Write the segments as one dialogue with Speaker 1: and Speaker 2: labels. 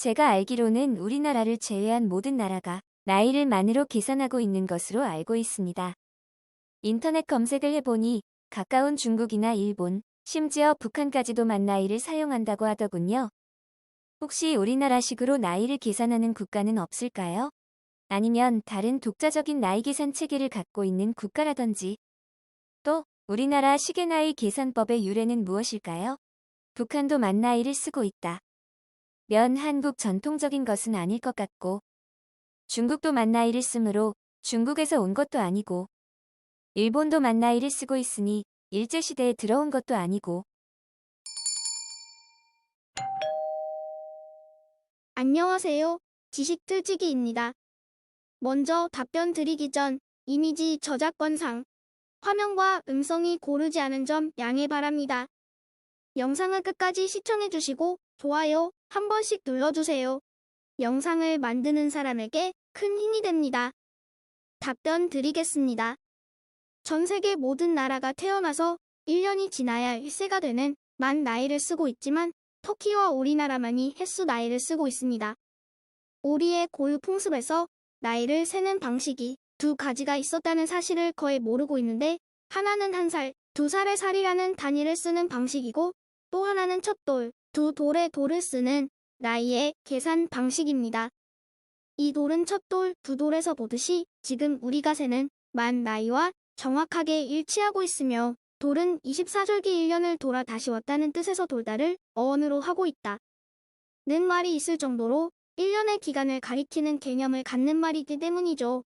Speaker 1: 제가 알기로는 우리나라를 제외한 모든 나라가 나이를 만으로 계산하고 있는 것으로 알고 있습니다. 인터넷 검색을 해보니 가까운 중국이나 일본, 심지어 북한까지도 만 나이를 사용한다고 하더군요. 혹시 우리나라식으로 나이를 계산하는 국가는 없을까요? 아니면 다른 독자적인 나이 계산 체계를 갖고 있는 국가라든지. 또 우리나라 시계나이 계산법의 유래는 무엇일까요? 북한도 만 나이를 쓰고 있다. 면 한국 전통적인 것은 아닐 것 같고, 중국도 만 나이를 쓰므로 중국에서 온 것도 아니고, 일본도 만 나이를 쓰고 있으니 일제시대에 들어온 것도 아니고.
Speaker 2: 안녕하세요. 지식틀치기입니다. 먼저 답변 드리기 전 이미지 저작권상 화면과 음성이 고르지 않은 점 양해 바랍니다. 영상을 끝까지 시청해주시고 좋아요 한 번씩 눌러주세요. 영상을 만드는 사람에게 큰 힘이 됩니다. 답변 드리겠습니다. 전 세계 모든 나라가 태어나서 1년이 지나야 1세가 되는 만 나이를 쓰고 있지만 터키와 우리나라만이 햇수 나이를 쓰고 있습니다. 우리의 고유 풍습에서 나이를 세는 방식이 두 가지가 있었다는 사실을 거의 모르고 있는데, 하나는 1살, 2살의 살이라는 단위를 쓰는 방식이고, 또 하나는 첫 돌, 두 돌의 돌을 쓰는 나이의 계산 방식입니다. 이 돌은 첫 돌, 두 돌에서 보듯이 지금 우리가 세는 만 나이와 정확하게 일치하고 있으며, 돌은 24절기 1년을 돌아 다시 왔다는 뜻에서 돌다를 어원으로 하고 있다 는 말이 있을 정도로 1년의 기간을 가리키는 개념을 갖는 말이기 때문이죠.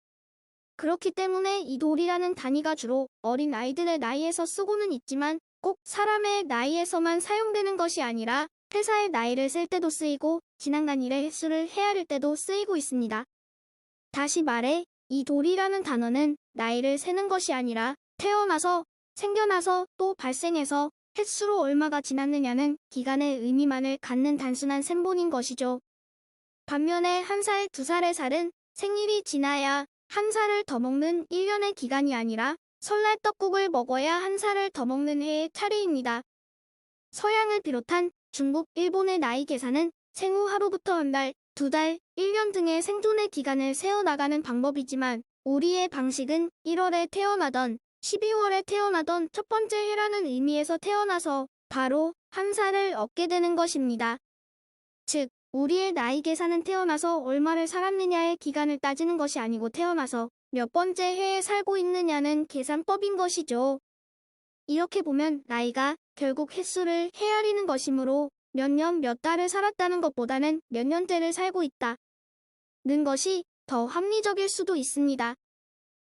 Speaker 2: 그렇기 때문에 이 돌이라는 단위가 주로 어린 아이들의 나이에서 쓰고는 있지만 꼭 사람의 나이에서만 사용되는 것이 아니라 회사의 나이를 셀 때도 쓰이고 지나간 일의 횟수를 헤아릴 때도 쓰이고 있습니다. 다시 말해 이 돌이라는 단어는 나이를 세는 것이 아니라 태어나서, 생겨나서, 또 발생해서 횟수로 얼마가 지났느냐는 기간의 의미만을 갖는 단순한 셈본인 것이죠. 반면에 1살, 2살의 살은 생일이 지나야 1살을 더 먹는 1년의 기간이 아니라 설날 떡국을 먹어야 1살을 더 먹는 해의 차례입니다. 서양을 비롯한 중국, 일본의 나이 계산은 생후 하루부터 한 달, 2달, 1년 등의 생존의 기간을 세어나가는 방법이지만 우리의 방식은 1월에 태어나던 12월에 태어나던 첫 번째 해라는 의미에서 태어나서 바로 1살을 얻게 되는 것입니다. 즉, 우리의 나이 계산은 태어나서 얼마를 살았느냐의 기간을 따지는 것이 아니고 태어나서 몇 번째 해에 살고 있느냐는 계산법인 것이죠. 이렇게 보면 나이가 결국 횟수를 헤아리는 것이므로 몇 년 몇 달을 살았다는 것보다는 몇 년째를 살고 있다는 것이 더 합리적일 수도 있습니다.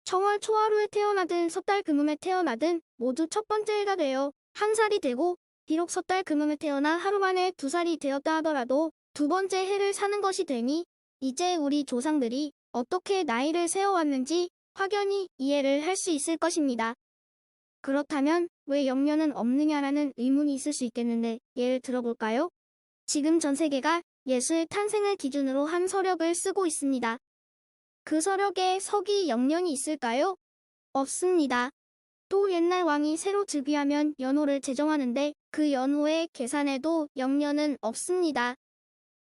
Speaker 2: 청월 초하루에 태어나든 섣달 금음에 태어나든 모두 첫 번째 해가 되어 1살이 되고, 비록 섣달 금음에 태어나 하루 만에 2살이 되었다 하더라도 두 번째 해를 사는 것이 되니 이제 우리 조상들이 어떻게 나이를 세어왔는지 확연히 이해를 할 수 있을 것입니다. 그렇다면 왜 영년은 없느냐라는 의문이 있을 수 있겠는데 예를 들어볼까요? 지금 전 세계가 예수의 탄생을 기준으로 한 서력을 쓰고 있습니다. 그 서력에 서기 영년이 있을까요? 없습니다. 또 옛날 왕이 새로 즉위하면 연호를 제정하는데 그 연호의 계산에도 영년은 없습니다.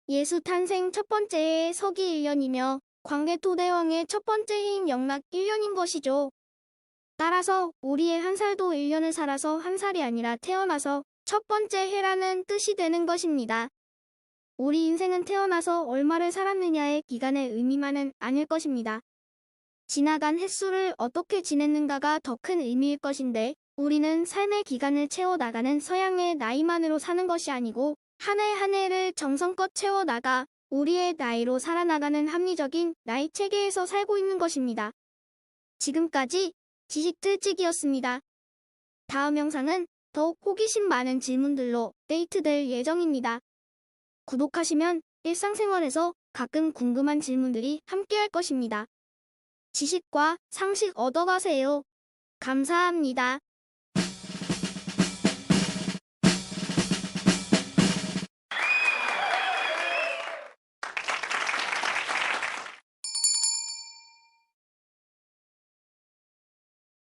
Speaker 2: 예수 탄생 첫 번째 해의 서기 1년이며 광개토대왕의 첫 번째 해인 영락 1년인 것이죠. 따라서 우리의 1살도 1년을 살아서 1살이 아니라 태어나서 첫 번째 해라는 뜻이 되는 것입니다. 우리 인생은 태어나서 얼마를 살았느냐의 기간의 의미만은 아닐 것입니다. 지나간 횟수를 어떻게 지냈는가가 더 큰 의미일 것인데, 우리는 삶의 기간을 채워나가는 서양의 나이만으로 사는 것이 아니고 한 해 한 해를 정성껏 채워나가 우리의 나이로 살아나가는 합리적인 나이 체계에서 살고 있는 것입니다. 지금까지 지식틀치기였습니다. 다음 영상은 더욱 호기심 많은 질문들로 업데이트될 예정입니다. 구독하시면 일상생활에서 가끔 궁금한 질문들이 함께할 것입니다. 지식과 상식 얻어가세요. 감사합니다.